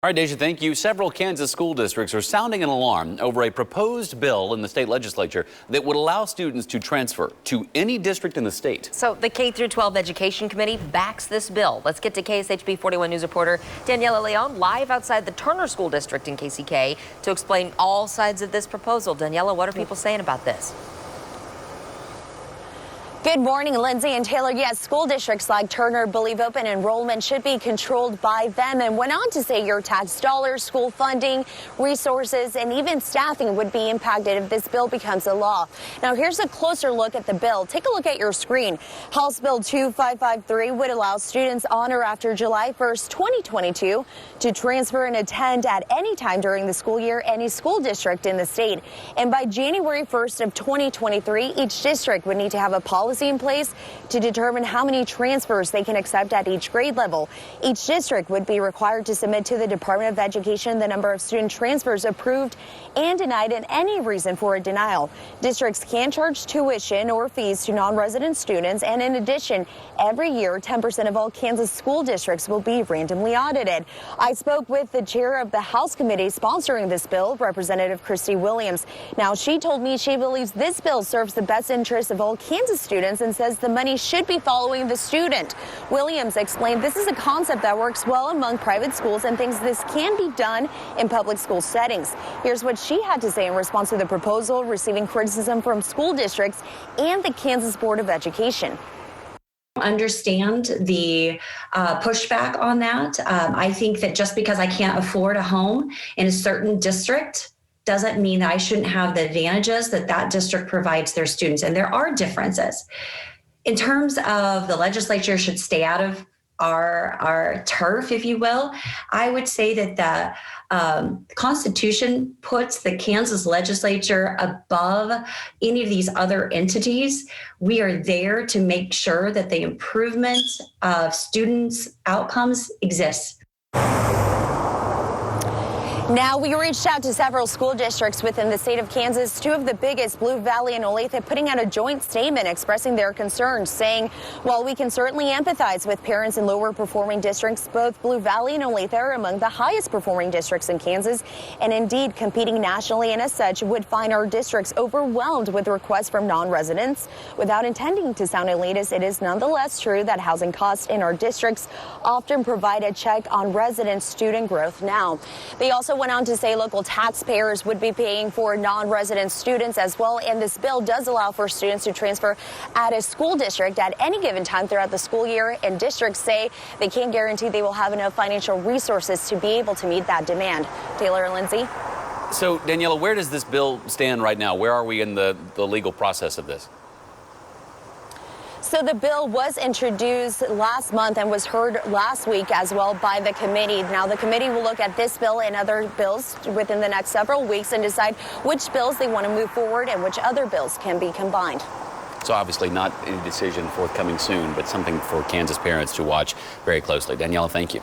All right, Deja, thank you. Several Kansas school districts are sounding an alarm over a proposed bill in the state legislature that would allow students to transfer to any district in the state. So the K-12 Education Committee backs this bill. Let's get to KSHB 41 News reporter Daniela Leon live outside the Turner School District in KCK to explain all sides of this proposal. Daniela, what are people saying about this? Good morning, Lindsay and Taylor. Yes, school districts like Turner believe open enrollment should be controlled by them and went on to say your tax dollars, school funding, resources, and even staffing would be impacted if this bill becomes a law. Now, here's a closer look at the bill. Take a look at your screen. House Bill 2553 would allow students on or after July 1st, 2022 to transfer and attend at any time during the school year any school district in the state. And by January 1st of 2023, each district would need to have a policy in place to determine how many transfers they can accept at each grade level. Each district would be required to submit to the Department of Education the number of student transfers approved and denied and any reason for a denial. Districts can charge tuition or fees to non-resident students, and in addition, every year 10% of all Kansas school districts will be randomly audited. I spoke with the chair of the House committee sponsoring this bill, Representative Christy Williams. Now, she told me she believes this bill serves the best interests of all Kansas students and says the money should be following the student. Williams explained this is a concept that works well among private schools and thinks this can be done in public school settings. Here's what she had to say in response to the proposal, receiving criticism from school districts and the Kansas Board of Education. Understand the pushback on that. I think that just because I can't afford a home in a certain district doesn't mean that I shouldn't have the advantages that that district provides their students. And there are differences. In terms of the legislature should stay out of our turf, if you will, I would say that the Constitution puts the Kansas legislature above any of these other entities. We are there to make sure that the improvement of students' outcomes exists. Now, we reached out to several school districts within the state of Kansas, two of the biggest, Blue Valley and Olathe, putting out a joint statement expressing their concerns, saying, while we can certainly empathize with parents in lower performing districts, both Blue Valley and Olathe are among the highest performing districts in Kansas and indeed competing nationally, and as such would find our districts overwhelmed with requests from non-residents. Without intending to sound elitist, it is nonetheless true that housing costs in our districts often provide a check on resident student growth. Now, they also went on to say local taxpayers would be paying for non-resident students as well, and this bill does allow for students to transfer at a school district at any given time throughout the school year, and districts say they can't guarantee they will have enough financial resources to be able to meet that demand. Taylor and Lindsay. So, Daniela, where does this bill stand right now? Where are we in the legal process of this? So the bill was introduced last month and was heard last week as well by the committee. Now, the committee will look at this bill and other bills within the next several weeks and decide which bills they want to move forward and which other bills can be combined. So obviously not any decision forthcoming soon, but something for Kansas parents to watch very closely. Daniela, thank you.